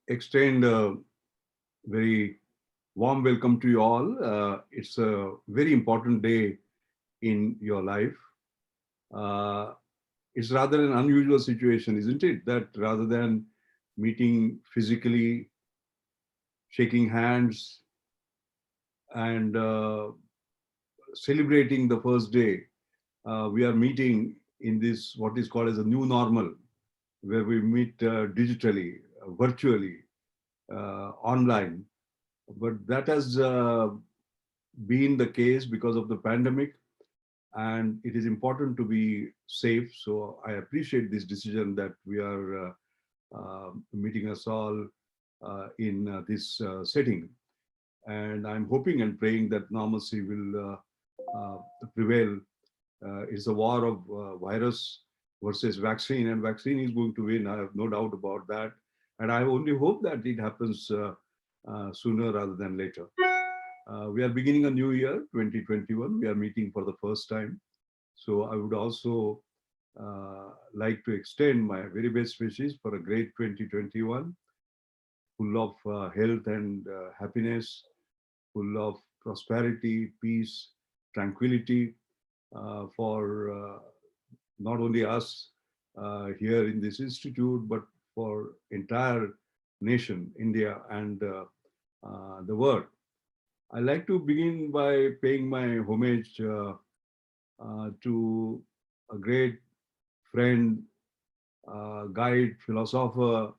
extend a very warm welcome to you all. It's a very important day in your life. Uh, it's rather an unusual situation, isn't it? That rather than meeting physically, shaking hands, and celebrating the first day, we are meeting in this what is called as a new normal, where we meet digitally, virtually, online. But that has been the case because of the pandemic, and it is important to be safe. So I appreciate this decision that we are meeting us all in this setting. And I'm hoping and praying that normalcy will prevail. It's a war of virus versus vaccine, and vaccine is going to win. I have no doubt about that. And I only hope that it happens sooner rather than later. We are beginning a new year, 2021. We are meeting for the first time. So I would also like to extend my very best wishes for a great 2021, full of health and happiness, full of prosperity, peace, tranquility for not only us here in this institute, but for entire nation, India, and the world. I'd like to begin by paying my homage to a great friend, guide, philosopher,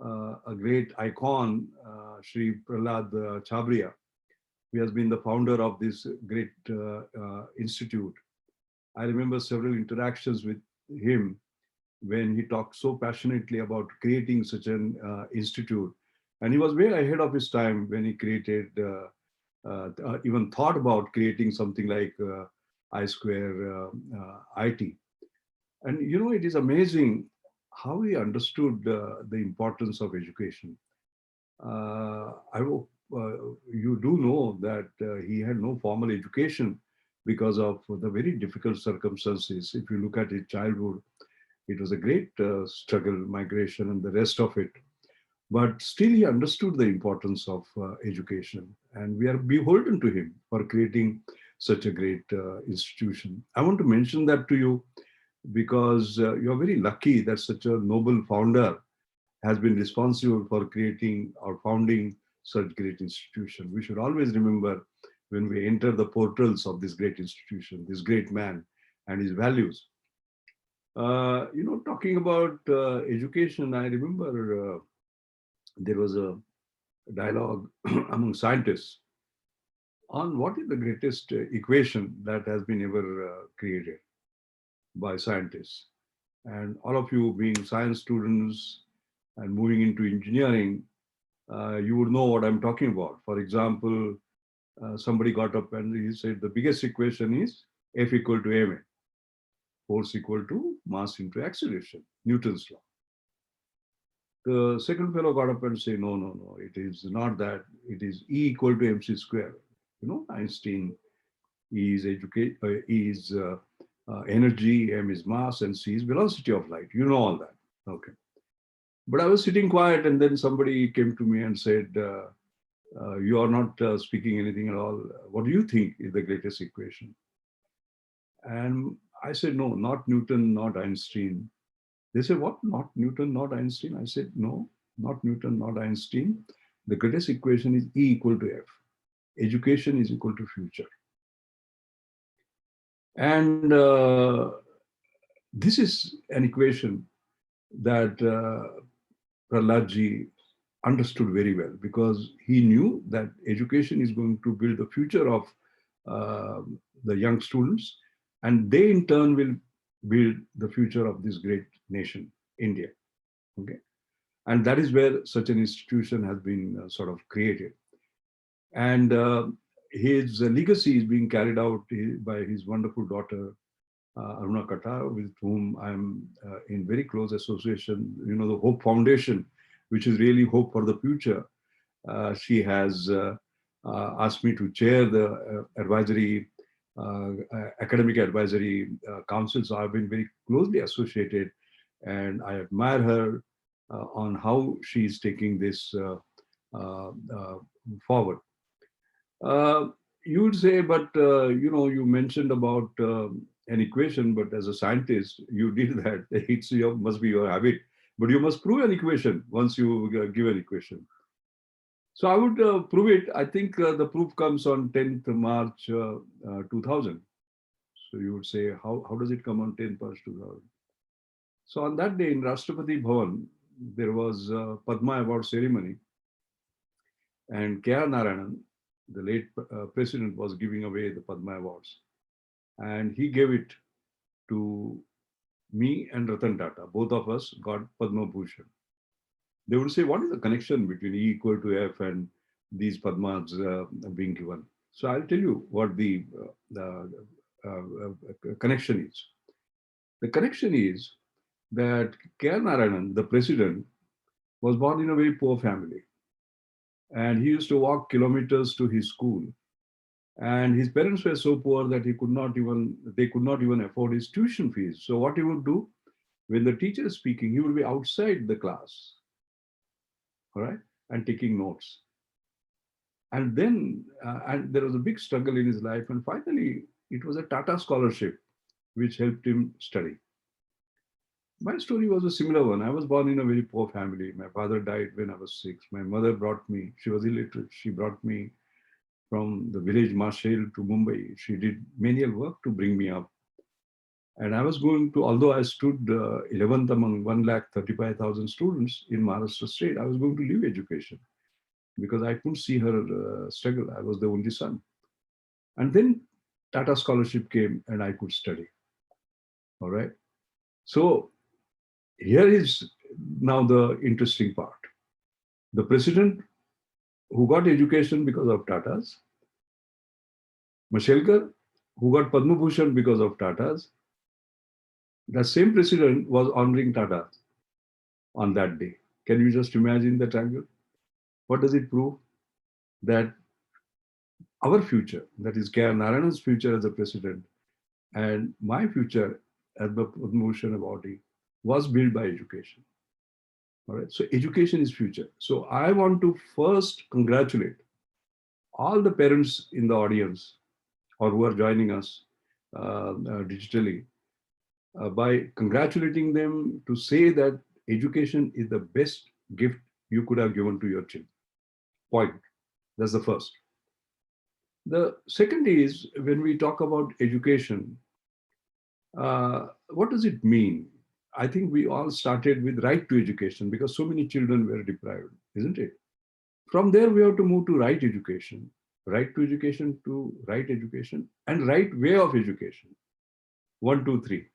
a great icon, Sri Prahlad Chabria. He has been the founder of this great institute. I remember several interactions with him when he talked so passionately about creating such an institute. And he was way ahead of his time when he created, even thought about creating something like I Square IT. And you know, it is amazing how he understood the importance of education. I hope you do know that he had no formal education because of the very difficult circumstances. If you look at his childhood, it was a great struggle, migration, and the rest of it. But still, he understood the importance of education, and we are beholden to him for creating such a great institution. I want to mention that to you because you're very lucky that such a noble founder has been responsible for creating or founding such great institution. We should always remember when we enter the portals of this great institution, this great man and his values. Talking about education, I remember there was a dialogue among scientists on what is the greatest equation that has been ever created by scientists. And all of you being science students and moving into engineering, you would know what I'm talking about. For example, somebody got up and he said the biggest equation is F equal to ma, force equal to mass into acceleration, Newton's law. The second fellow got up and said, no, no, no, it is not that. It is E equal to mc square. You know, Einstein, E is energy, m is mass, and c is velocity of light. You know all that. Okay. But I was sitting quiet, and then somebody came to me and said, you are not speaking anything at all. What do you think is the greatest equation? And I said, no, not Newton, not Einstein. They said, what? Not Newton, not Einstein? I said, no, not Newton, not Einstein. The greatest equation is E equal to F. Education is equal to future. And this is an equation that Prahladji understood very well, because he knew that education is going to build the future of the young students, and they in turn will build the future of this great nation, India. Okay, and that is where such an institution has been sort of created, and his legacy is being carried out by his wonderful daughter Aruna Kata, with whom I'm in very close association. You know, the Hope Foundation, which is really hope for the future. She has asked me to chair the academic advisory council. So I've been very closely associated, and I admire her on how she is taking this uh, uh, forward. Uh, you would say, but you mentioned about an equation, but as a scientist, you did that. It's your must be your habit, but you must prove an equation once you give an equation. So I would prove it. I think the proof comes on 10th March 2000. So you would say, how does it come on 10th March 2000? So on that day in Rashtrapati Bhavan, there was a Padma Award ceremony, and K.R. Narayanan, the late president, was giving away the Padma Awards. And he gave it to me and Ratan Tata. Both of us got Padma Bhushan. They would say, what is the connection between E equal to F and these Padmas being given? So I'll tell you what the connection is. The connection is that K.R. Narayanan, the president, was born in a very poor family. And he used to walk kilometers to his school. And his parents were so poor that they could not even afford his tuition fees. So what he would do, when the teacher is speaking, he would be outside the class, all right, and taking notes. And then, and there was a big struggle in his life. And finally, it was a Tata scholarship which helped him study. My story was a similar one. I was born in a very poor family. My father died when I was 6. My mother brought me, she was illiterate. She brought me from the village Marshall to Mumbai. She did menial work to bring me up. And I was going to, although I stood 11th among 135,000 students in Maharashtra state, I was going to leave education because I couldn't see her struggle. I was the only son. And then Tata scholarship came and I could study. All right. So here is now the interesting part. The president who got education because of Tatas, Mashelkar, who got Padma Bhushan because of Tatas, the same president was honoring Tata on that day. Can you just imagine the triangle? What does it prove? That our future, that is K.R. Narayanan's future as a president, and my future as the Padma Bhushan awardee was built by education. All right. So education is future. So I want to first congratulate all the parents in the audience or who are joining us digitally by congratulating them to say that education is the best gift you could have given to your children. Point. That's the first. The second is when we talk about education, what does it mean? I think we all started with right to education because so many children were deprived, isn't it? From there, we have to move to right to education to right education, and right way of education. One, two, three.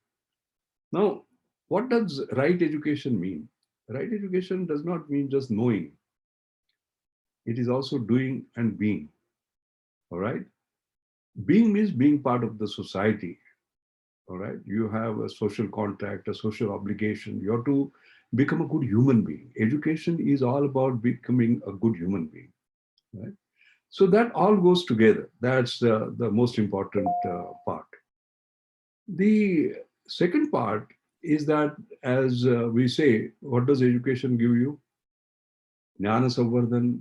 Now, what does right education mean? Right education does not mean just knowing. It is also doing and being. All right. Being means being part of the society. All right. You have a social contract, a social obligation. You have to become a good human being. Education is all about becoming a good human being. Right. So that all goes together. That's the most important part. The second part is that, as we say, what does education give you? Jnana Savardhan,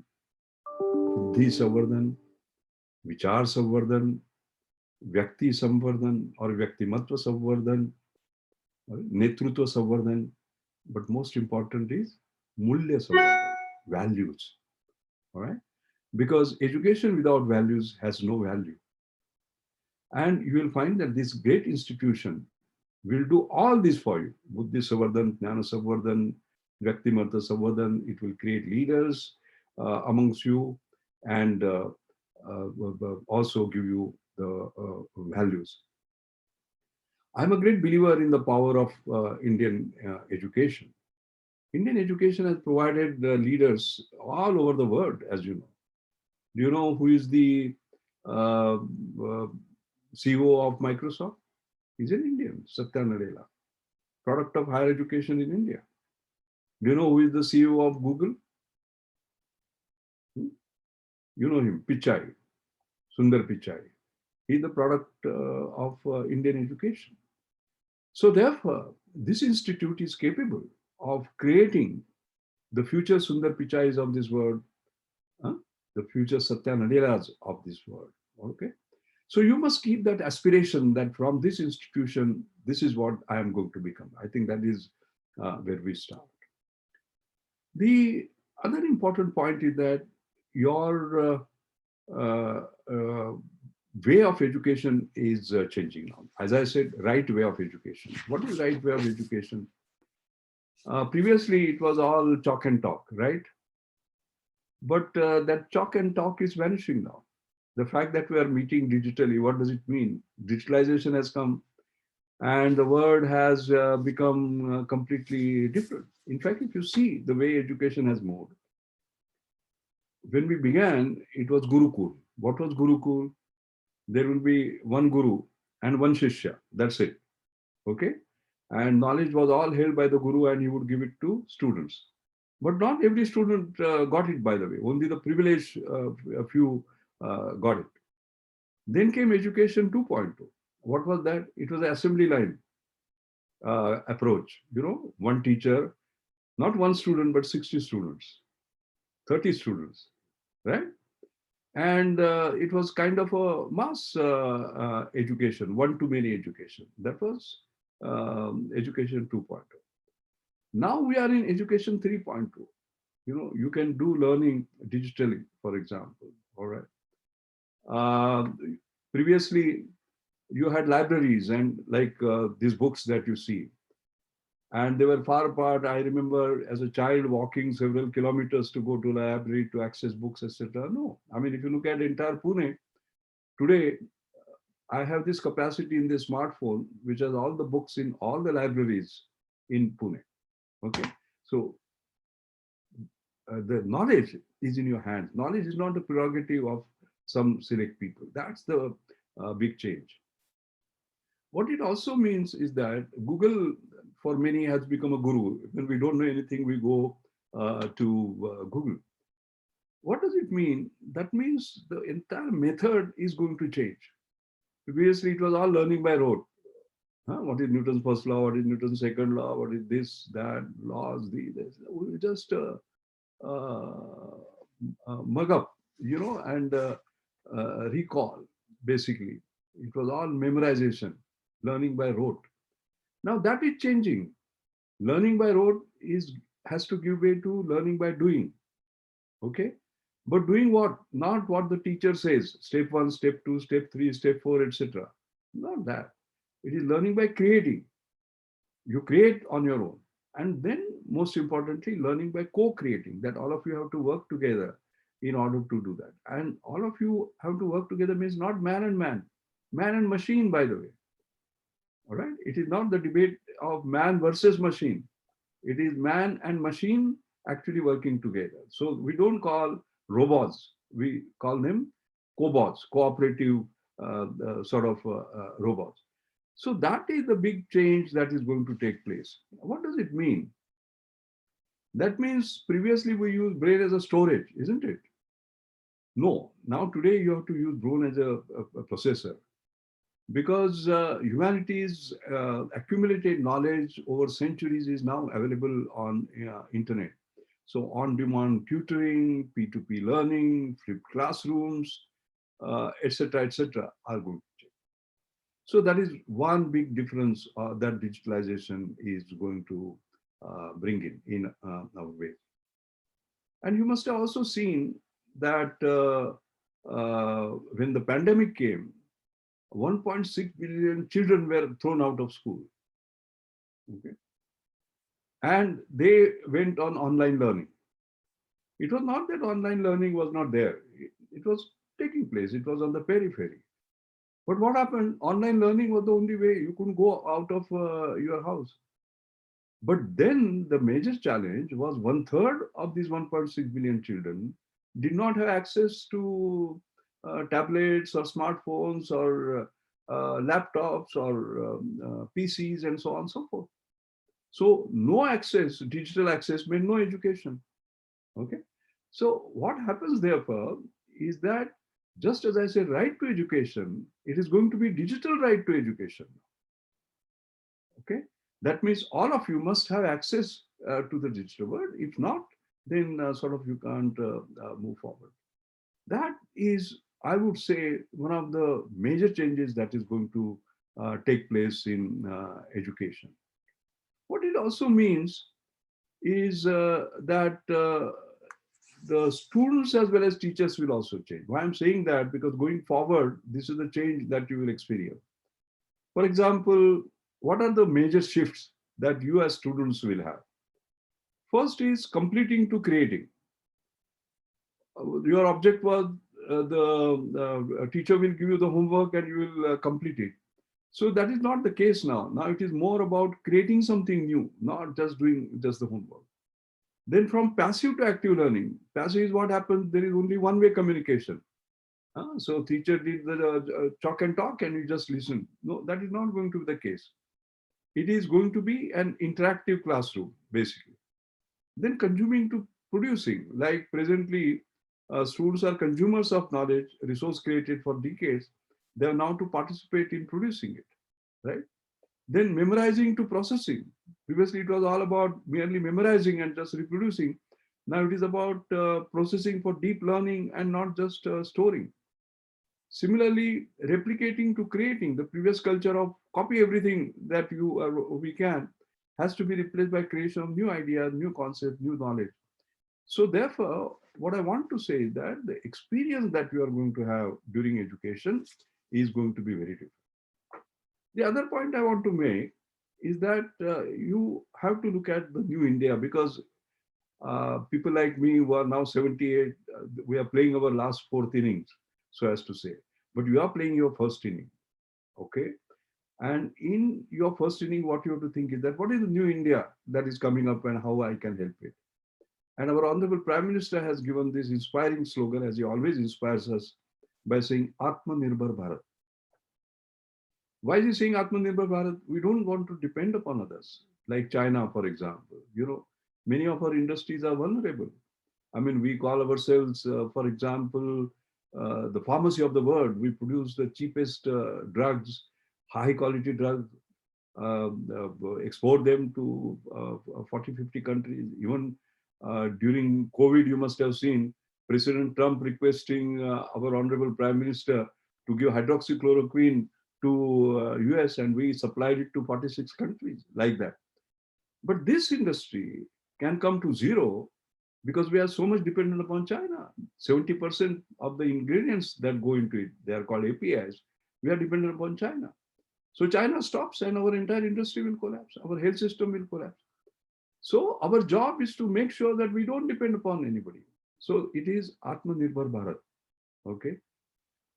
Buddhi Savardhan, Vichar Savardhan, Vyakti Samvardhan or Vyaktimatva Savardhan, Netrutva Savardhan, but most important is Mulya Savardhan, values. All right? Because education without values has no value. And you will find that this great institution will do all this for you. Buddhi Savardhan, Jnana Savardhan, Vyaktimatva Savardhan. It will create leaders amongst you and also give you the values. I'm a great believer in the power of Indian education. Indian education has provided leaders all over the world, as you know. Do you know who is the CEO of Microsoft? He's an Indian, Satya Nadella, product of higher education in India. Do you know who is the CEO of Google? You know him, Pichai, Sundar Pichai. He's the product of Indian education. So therefore, this institute is capable of creating the future Sundar Pichais of this world, huh? The future Satya Nadellas of this world. Okay. So you must keep that aspiration that from this institution, this is what I am going to become. I think that is where we start. The other important point is that your uh, uh, way of education is changing now. As I said, right way of education. What is right way of education? Previously, it was all chalk and talk, right? But that chalk and talk is vanishing now. The fact that we are meeting digitally, what does it mean? Digitalization has come and the world has become completely different. In fact, if you see the way education has moved, when we began, it was Gurukul. What was Gurukul? There will be one Guru and one Shishya. That's it. Okay? And knowledge was all held by the Guru and he would give it to students. But not every student got it, by the way. Only the privileged a few got it. Then came education 2.0. What was that? It was the assembly line approach. You know, one teacher, not one student, but 60 students, 30 students, right? And it was kind of a mass education, one-to-many education. That was education 2.0. Now we are in education 3.2. You know, you can do learning digitally, for example. All right. Previously, you had libraries and like these books that you see, and they were far apart. I remember as a child walking several kilometers to go to the library to access books, etc. No, I mean, if you look at entire Pune today, I have this capacity in the smartphone, which has all the books in all the libraries in Pune. Okay, so the knowledge is in your hands. Knowledge is not the prerogative of some select people. That's the big change. What it also means is that Google, for many, has become a guru. When we don't know anything, we go to Google. What does it mean? That means the entire method is going to change. Previously, it was all learning by rote. Huh? What is Newton's first law? What is Newton's second law? What is this, that, laws, these? We just mug up, you know, and recall, basically. It was all memorization, learning by rote. Now that is changing. Learning by rote has to give way to learning by doing. Okay? But doing what? Not what the teacher says. Step 1, step 2, step 3, step 4, etc. Not that. It is learning by creating. You create on your own. And then, most importantly, learning by co-creating, that all of you have to work together in order to do that. And all of you have to work together means not man and machine, by the way. All right? It is not the debate of man versus machine. It is man and machine actually working together. So we don't call robots, we call them cobots, cooperative robots. So that is the big change that is going to take place. What does it mean? That means previously we used brain as a storage, isn't it? No, now today you have to use brain as a processor, because humanity's accumulated knowledge over centuries is now available on internet. So on-demand tutoring, P2P learning, flipped classrooms, etc., are going to change. So that is one big difference that digitalization is going to bring in our way. And you must have also seen that when the pandemic came, 1.6 billion children were thrown out of school. Okay. And they went on online learning. It was not that online learning was not there. It was taking place. It was on the periphery. But what happened? Online learning was the only way. You couldn't go out of your house. But then the major challenge was 1/3 of these 1.6 billion children did not have access to tablets or smartphones or laptops or PCs and so on and so forth. So no access, digital access meant no education. Okay. So what happens therefore is that, just as I said, right to education, it is going to be digital right to education. Okay. That means all of you must have access to the digital world. If not, then sort of you can't move forward. That is, I would say, one of the major changes that is going to take place in education. What it also means is that the students as well as teachers will also change. Why I'm saying that, because going forward, this is the change that you will experience. For example, what are the major shifts that you as students will have? First is completing to creating. Your object was the teacher will give you the homework and you will complete it. So that is not the case now. Now it is more about creating something new, not just doing just the homework. Then from passive to active learning. Passive is what happens, there is only one-way communication. So teacher did the chalk and talk and you just listen. No, that is not going to be the case. It is going to be an interactive classroom, basically. Then consuming to producing, like presently, students are consumers of knowledge, resource created for decades. They are now to participate in producing it, right? Then memorizing to processing. Previously, it was all about merely memorizing and just reproducing. Now it is about processing for deep learning and not just storing. Similarly, replicating to creating. The previous culture of copy everything that we can has to be replaced by creation of new ideas, new concepts, new knowledge. So therefore, what I want to say is that the experience that you are going to have during education is going to be very different. The other point I want to make is that you have to look at the new India, because people like me who are now 78, we are playing our last fourth innings, so as to say. But you are playing your first inning, okay? And in your first inning, what you have to think is that what is the new India that is coming up and how I can help it? And our Honorable Prime Minister has given this inspiring slogan, as he always inspires us, by saying Atmanirbhar Bharat. Why is he saying Atmanirbhar Bharat? We don't want to depend upon others, like China, for example. You know, many of our industries are vulnerable. I mean, we call ourselves, for example, the pharmacy of the world. We produce the cheapest drugs, high quality drugs, export them to 40, 50 countries. Even during COVID, you must have seen President Trump requesting our Honorable Prime Minister to give hydroxychloroquine to US, and we supplied it to 46 countries like that. But this industry can come to zero because we are so much dependent upon China. 70% of the ingredients that go into it, they are called APIs, we are dependent upon China. So China stops and our entire industry will collapse. Our health system will collapse. So our job is to make sure that we don't depend upon anybody. So it is Atmanirbhar Bharat. Okay.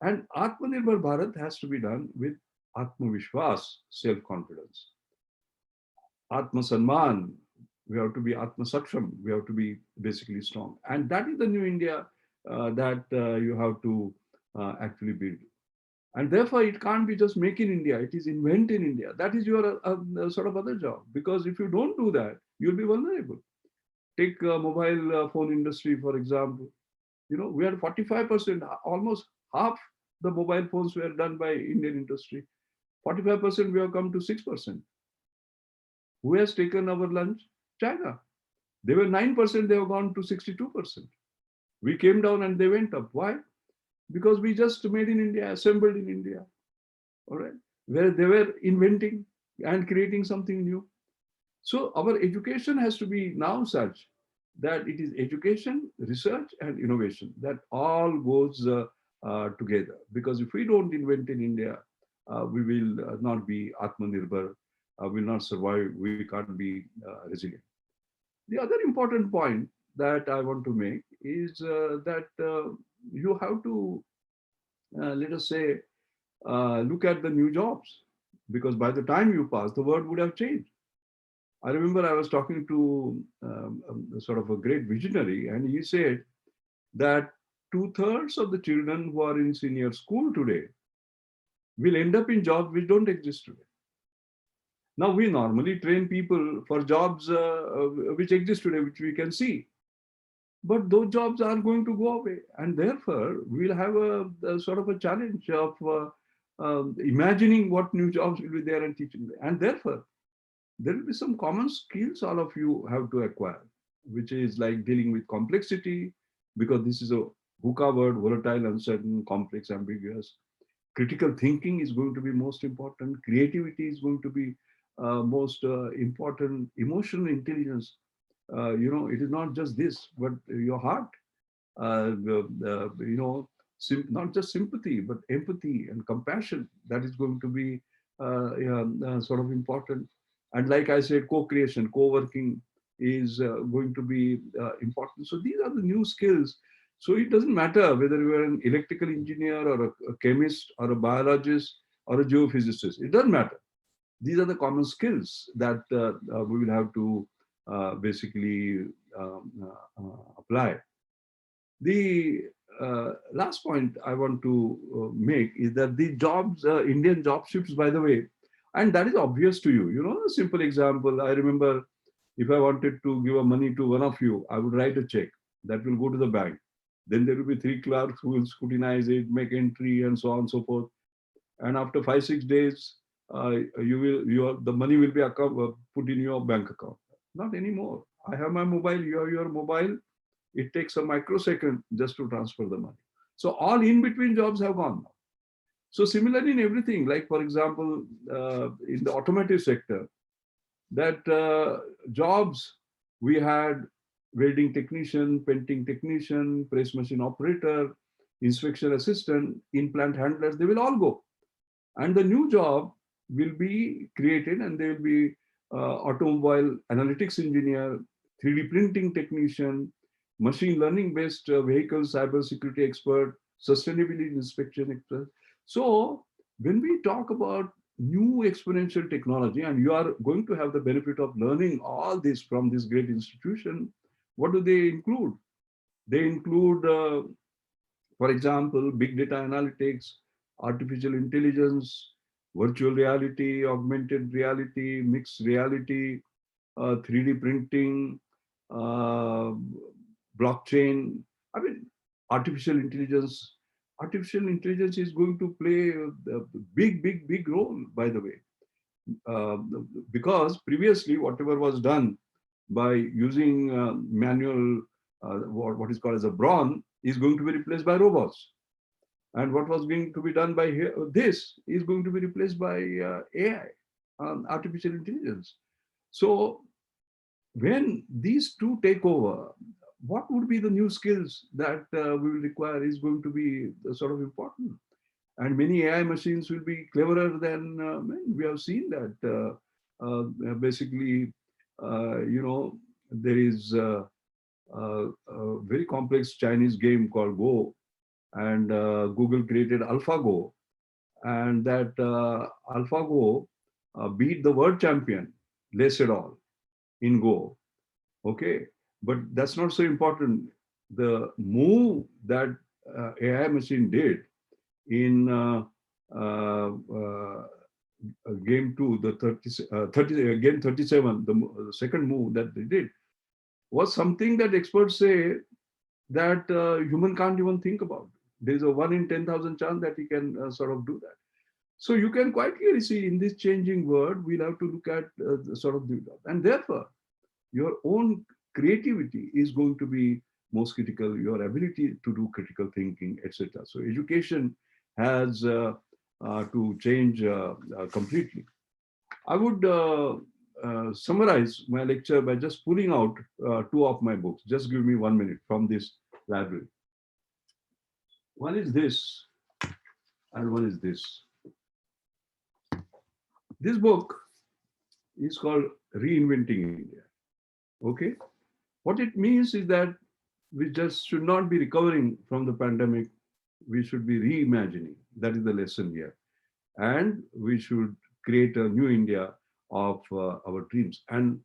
And Atmanirbhar Bharat has to be done with Atmavishwas, self-confidence. Atma Sanman, we have to be Atma Saksham, we have to be basically strong. And that is the new India that you have to actually build. And therefore, it can't be just make in India, it is invent in India. That is your sort of other job. Because if you don't do that, you'll be vulnerable. Take mobile phone industry, for example. You know, we had 45%, almost half the mobile phones were done by Indian industry. 45% we have come to 6%. Who has taken our lunch? China. They were 9%, they have gone to 62%. We came down and they went up. Why? Because we just made in India, assembled in India. All right. Where they were inventing and creating something new. So our education has to be now such that it is education, research, and innovation that all goes together. Because if we don't invent in India, we will not be Atmanirbhar, will not survive, we can't be resilient. The other important point that I want to make is that you have to, let us say, look at the new jobs. Because by the time you pass, the world would have changed. I remember I was talking to sort of a great visionary, and he said that two-thirds of the children who are in senior school today will end up in jobs which don't exist today. Now, we normally train people for jobs which exist today, which we can see. But those jobs are going to go away. And therefore, we'll have a sort of a challenge of imagining what new jobs will be there and teaching them. And therefore, there will be some common skills all of you have to acquire. which is like dealing with complexity, because this is a VUCA word, volatile, uncertain, complex, ambiguous. Critical thinking is going to be most important. Creativity is going to be most important. Emotional intelligence. It is not just this, but your heart. Not just sympathy, but empathy and compassion. That is going to be sort of important. And like I said, co-creation, co-working is going to be important. So these are the new skills. So it doesn't matter whether you are an electrical engineer or a chemist or a biologist or a geophysicist. It doesn't matter. These are the common skills that we will have to basically apply. The last point I want to make is that the jobs, Indian job shifts, by the way, and that is obvious to you. You know, a simple example. I remember if I wanted to give a money to one of you, I would write a check that will go to the bank. Then there will be three clerks who will scrutinize it, make entry, and so on and so forth. And after 5 6 days, the money will be put in your bank account. Not anymore. I have my mobile. You have your mobile. It takes a microsecond just to transfer the money. So all in between jobs have gone now. So similarly in everything, like for example, in the automotive sector, that jobs we had welding technician, painting technician, press machine operator, inspection assistant, in-plant handlers, they will all go. And the new job will be created, and there will be automobile analytics engineer, 3D printing technician, machine learning based vehicle cybersecurity expert, sustainability inspection expert. So when we talk about new exponential technology, and you are going to have the benefit of learning all this from this great institution, what do they include? They include, for example, big data analytics, artificial intelligence, virtual reality, augmented reality, mixed reality, 3D printing, uh, blockchain. I mean, artificial intelligence. Artificial intelligence is going to play a big role, by the way, uh, because previously whatever was done by using manual, what is called as a brawn, is going to be replaced by robots. And what was going to be done by this is going to be replaced by AI, artificial intelligence. So when these two take over, what would be the new skills that we will require is going to be sort of important. And many AI machines will be cleverer than men. We have seen that basically, there is a very complex Chinese game called Go, and Google created AlphaGo, and that AlphaGo beat the world champion, less at all, in Go. Okay, but that's not so important. The move that AI machine did in game two, the 30, game 37, the second move that they did was something that experts say that human can't even think about. There's a 1 in 10,000 chance that he can sort of do that. So you can quite clearly see in this changing world, we'll have to look at sort of the, and therefore your own creativity is going to be most critical, your ability to do critical thinking, etc. So education has to change completely. I would summarize my lecture by just pulling out two of my books. Just give me 1 minute from this library. One is this, and one is this. This book is called Reinventing India. Okay? What it means is that we just should not be recovering from the pandemic. We should be reimagining. That is the lesson here. And we should create a new India of our dreams. And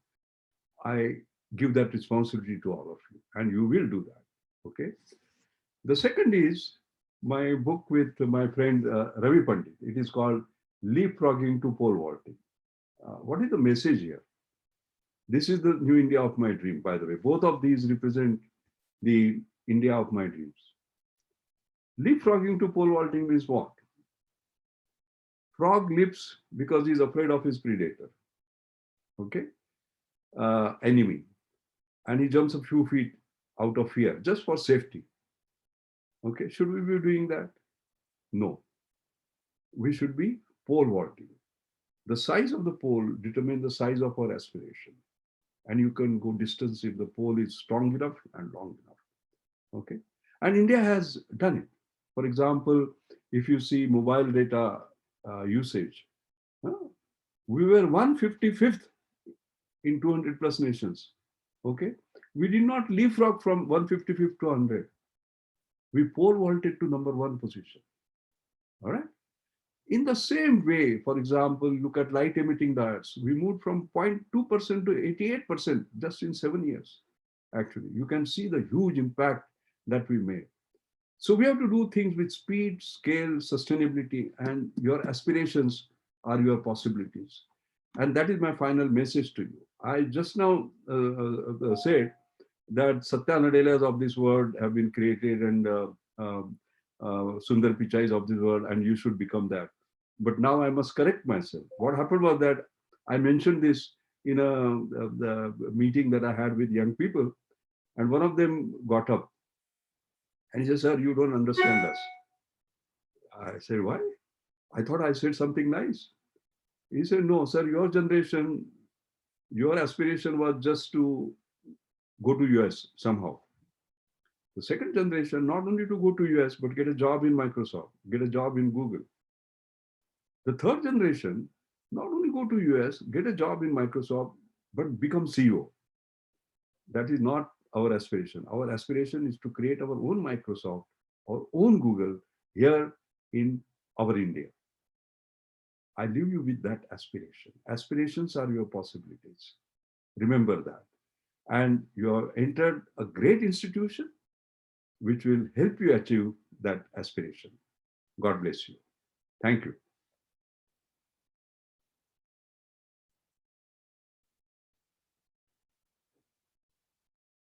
I give that responsibility to all of you. And you will do that. Okay? The second is my book with my friend Ravi Pandit. It is called Leapfrogging to Pole Vaulting. What is the message here? This is the new India of my dream, by the way. Both of these represent the India of my dreams. Leapfrogging to pole vaulting means what? Frog leaps because he's afraid of his predator, okay? Enemy. and he jumps a few feet out of fear just for safety. Okay, should we be doing that? No, we should be pole vaulting. The size of the pole determines the size of our aspiration. And you can go distance if the pole is strong enough and long enough. Okay. And India has done it. For example, if you see mobile data usage, we were 155th in 200 plus nations. Okay. We did not leapfrog from 155th to 100. We pole vaulted to number one position. All right. In the same way, for example, look at light emitting diodes. We moved from 0.2% to 88% just in 7 years. Actually, you can see the huge impact that we made. So we have to do things with speed, scale, sustainability, and your aspirations are your possibilities. And that is my final message to you. I just now said that Satya Nadellas of this world have been created, and Sundar Pichais of this world, and you should become that. But now I must correct myself. What happened was that I mentioned this in the meeting that I had with young people, and one of them got up and he said, "Sir, you don't understand us." I said, "Why? I thought I said something nice." He said, "No, sir, your generation, your aspiration was just to go to US somehow. The second generation, not only to go to US, but get a job in Microsoft, get a job in Google. The third generation, not only go to US, get a job in Microsoft, but become CEO." That is not our aspiration. Our aspiration is to create our own Microsoft, our own Google here in our India. I leave you with that aspiration. Aspirations are your possibilities. Remember that. And you have entered a great institution which will help you achieve that aspiration. God bless you. Thank you.